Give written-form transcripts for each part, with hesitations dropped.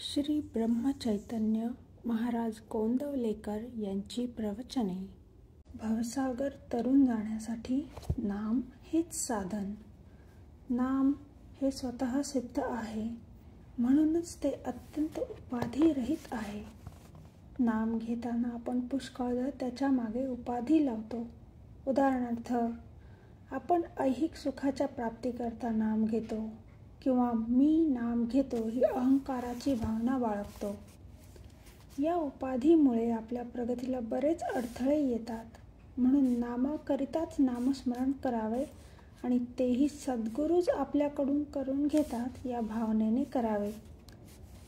श्री ब्रह्मचैतन्य महाराज गोंदवलेकर यांची प्रवचने. भवसागर तरुण जाण्यासाठी नाम हेच साधन. नाम हे स्वतः सिद्ध आहे, म्हणूनच ते अत्यंत उपाधिरहित आहे. नाम घेताना आपण पुष्कळदा त्याच्या मागे उपाधी लावतो. उदाहरणार्थ, आपण ऐहिक सुखाच्या प्राप्तीकरता नाम घेतो किंवा मी नाम घेतो ही अहंकाराची भावना बाळगतो. या उपाधीमुळे आपल्या प्रगतीला बरेच अडथळे येतात. म्हणून नामाकरिताच नामस्मरण करावे आणि तेही सद्गुरूच आपल्याकडून करून घेतात या भावनेने करावे.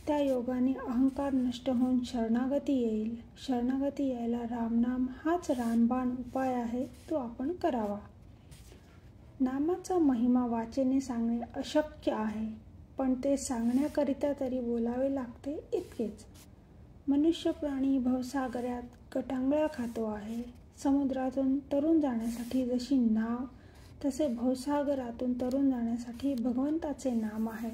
त्या योगाने अहंकार नष्ट होऊन शरणागती येईल. शरणागती यायला रामनाम हाच रामबाण उपाय आहे, तो आपण करावा. नामाचा महिमा वाचेने सांगणे अशक्य आहे, पण ते सांगण्याकरिता तरी बोलावे लागते इतकेच. मनुष्य प्राणी भवसागरात गटांगळ्या खातो आहे. समुद्रातून तरून जाण्यासाठी जशी नाव, तसे भवसागरातून तरून जाण्यासाठी भगवंताचे नाम आहे.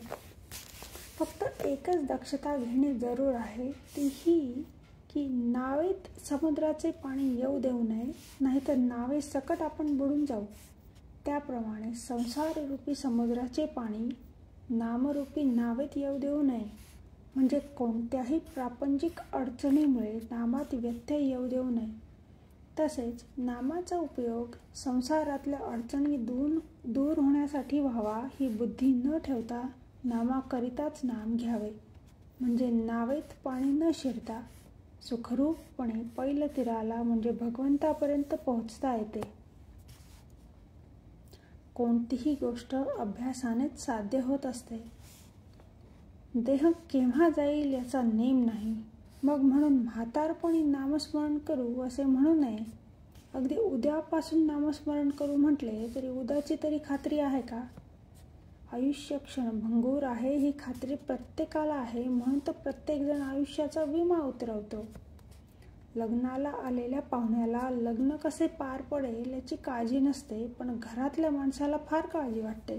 फक्त एकच दक्षता घेणे जरूर आहे, ती ही की नावेत समुद्राचे पाणी येऊ देऊ नये, नाहीतर नावेसकट आपण बुडून जाऊ. त्याप्रमाणे संसाररूपी समुद्राचे पाणी नामरूपी नावेत येऊ देऊ नये, म्हणजे कोणत्याही प्रापंचिक अडचणीमुळे नामात व्यत्यय येऊ देऊ नये. तसेच नामाचा उपयोग संसारातल्या अडचणी दूर होण्यासाठी व्हावा ही बुद्धी न ठेवता नामाकरिताच नाम घ्यावे, म्हणजे नावेत पाणी न शिरता सुखरूपपणे पैल तीराला म्हणजे भगवंतापर्यंत पोहोचता येते. कोणतीही गोष्ट अभ्यासानेच साध्य होत असते. देह केव्हा जाईल याचा नेम नाही, मग म्हणून म्हातारपणी नामस्मरण करू असे म्हणू नये. अगदी उद्यापासून नामस्मरण करू म्हटले तरी उद्याची तरी खात्री आहे का? आयुष्य क्षणभंगूर आहे ही खात्री प्रत्येकाला आहे, म्हणून तर प्रत्येकजण आयुष्याचा विमा उतरवतो. लग्नाला आलेल्या पाहुण्याला लग्न कसे पार पडेल याची काळजी नसते, पण घरातल्या माणसाला फार काळजी वाटते.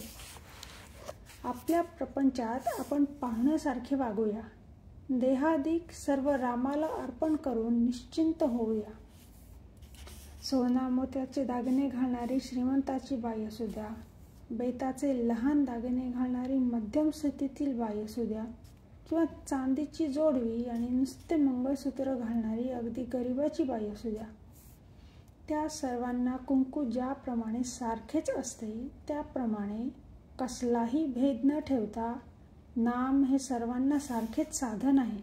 आपल्या प्रपंचात आपण पाहुण्यासारखे वागूया. देहादिक सर्व रामाला अर्पण करून निश्चिंत होऊया. सोना मोत्याचे दागिने घालणारी श्रीमंताची बाई असू द्या, बेताचे लहान दागिने घालणारी मध्यम स्थितीतील बाई असू द्या, किंवा चांदीची जोडवी आणि नुसते मंगळसूत्र घालणारी अगदी गरिबाची बाई असू द्या, त्या सर्वांना कुंकू ज्याप्रमाणे सारखेच असते, त्याप्रमाणे कसलाही भेद न ठेवता नाम हे सर्वांना सारखेच साधन आहे.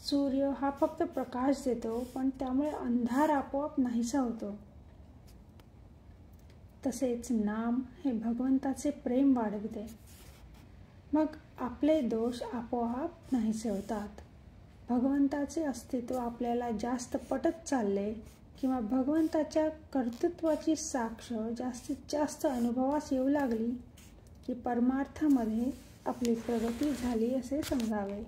सूर्य हा फक्त प्रकाश देतो, पण त्यामुळे अंधार आपोआप नाहीसा होतो. तसेच नाम हे भगवंताचे प्रेम वाढविते, मग आपले दोष आपोआप नाहीसे होतात. भगवंताचे अस्तित्व आपल्याला जास्त पटत चालले किंवा भगवंताच्या कर्तृत्वाची साक्ष जास्तीत जास्त अनुभवास येऊ लागली की परमार्थामध्ये आपली प्रगती झाली असे समजावे.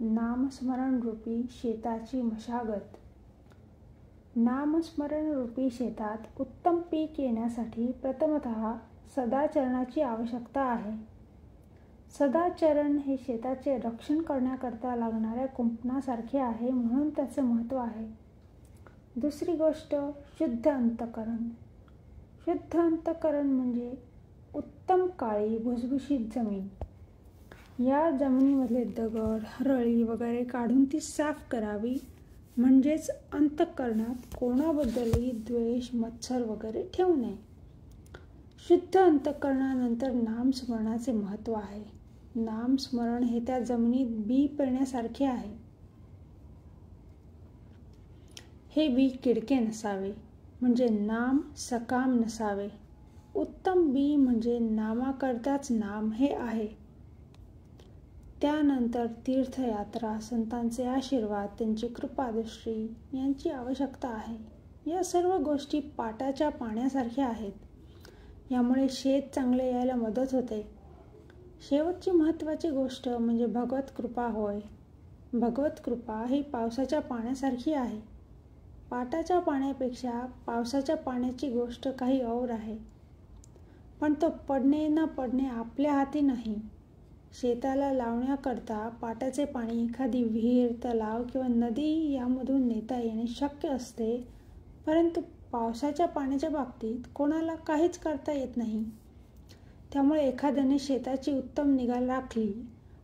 नामस्मरण रूपी शेताची मशागत. नामस्मरण रूपी शेतात उत्तम पीक येण्यासाठी प्रथमतः सदाचरणाची आवश्यकता आहे. सदाचरण हे शेताचे रक्षण करण्याकरता लागणाऱ्या कुंपणासारखे आहे, म्हणून त्याचे महत्त्व आहे. दुसरी गोष्ट शुद्ध अंतःकरण. शुद्ध अंतःकरण म्हणजे उत्तम काळी भुसभुशीत जमीन. या जमिनीमधले दगड, हरळी वगैरे काढून ती साफ करावी, म्हणजेच अंतःकरणात कोणाबद्दलही द्वेष, मत्सर वगैरे ठेवू नये. शुद्ध अंतःकरणानंतर नामस्मरणाचे महत्त्व आहे. नामस्मरण हे त्या जमिनीत बी पेरण्यासारखे आहे. हे बी किडके नसावे, म्हणजे नाम सकाम नसावे. उत्तम बी म्हणजे नामाकरताच नाम हे आहे. त्यानंतर तीर्थयात्रा, संतांचे आशीर्वाद, त्यांची कृपादृष्टी यांची आवश्यकता आहे. या सर्व गोष्टी पाटाच्या पाण्यासारख्या आहेत. यामुळे शेत चांगले यायला मदत होते. शेवटची महत्त्वाची गोष्ट म्हणजे भगवत कृपा होय. भगवत कृपा ही पावसाच्या पाण्यासारखी आहे. पाटाच्या पाण्यापेक्षा पावसाच्या पाण्याची गोष्ट काही और आहे, पण तो पडणे न पडणे आपल्या हाती नाही. शेताला लावण्याकरता पाटाचे पाणी एखादी विहीर, तलाव किंवा नदी यामधून नेता येणे शक्य असते, परंतु पावसाच्या पाण्याच्या बाबतीत कोणाला काहीच करता येत नाही. त्यामुळे एखाद्याने शेताची उत्तम निगा राखली,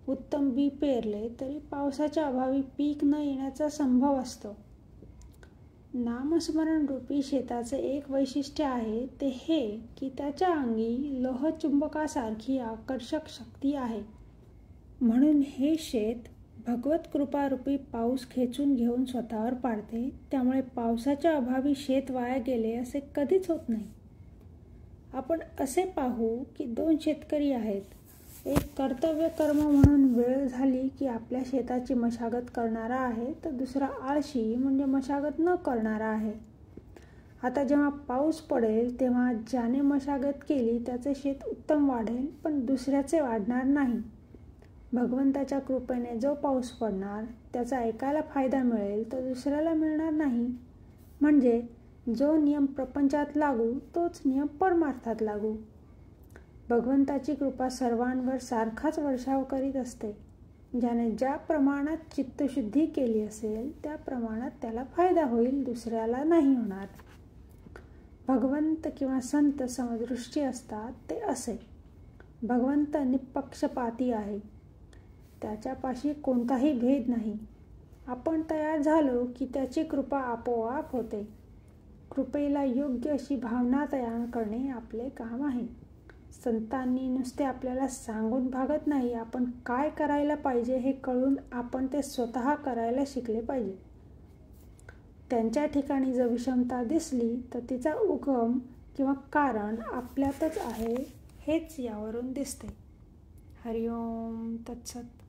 उत्तम बी पेरले तरी पावसाच्या अभावी पीक न येण्याचा संभव असतो. नामस्मरण रूपी शेताचे एक वैशिष्ट्य आहे ते हे की त्याच्या अंगी लोहचुंबकासारखी आकर्षक शक्ती आहे. म्हणून हे शेत भगवत कृपारूपी पाऊस खेचून घेऊन स्वतःवर पाडते. त्यामुळे पावसाच्या अभावी शेत वाया गेले असे कधीच होत नाही. आपण असे पाहू की 2 शेतकरी आहेत. एक कर्तव्य कर्म म्हणून वेळ झाली की आपल्या शेताची मशागत करणारा आहे, तर दुसरा आळशी म्हणजे मशागत न करणारा आहे. आता जेव्हा पाऊस पडेल तेव्हा ज्याने मशागत केली त्याचे शेत उत्तम वाढेल, पण दुसऱ्याचे वाढणार नाही. भगवंताच्या कृपेने जो पाऊस पडणार त्याचा एकाला फायदा मिळेल तर दुसऱ्याला मिळणार नाही. म्हणजे जो नियम प्रपंचात लागू तोच नियम परमार्थात लागू. भगवंताची कृपा सर्वांवर सारखाच वर्षाव करीत असते. ज्याने ज्या प्रमाणात चित्तशुद्धी केली असेल त्या प्रमाणात त्याला फायदा होईल, दुसऱ्याला नाही होणार. भगवंत किंवा संत समदृष्टी असतात ते असे. भगवंत निपक्षपाती आहे. त्याच्यापाशी कोणताही भेद नाही. आपण तयार झालो की त्याची कृपा आपोआप होते. कृपेला योग्य अशी भावना तयार करणे आपले काम आहे. संतांनी नुसते आपल्याला सांगून भागत नाही, आपण काय करायला पाहिजे हे कळून आपण ते स्वतः करायला शिकले पाहिजे. त्यांच्या ठिकाणी जर विषमता दिसली तर तिचा उगम किंवा कारण आपल्यातच आहे हेच यावरून दिसते. हरिओम तत्सत.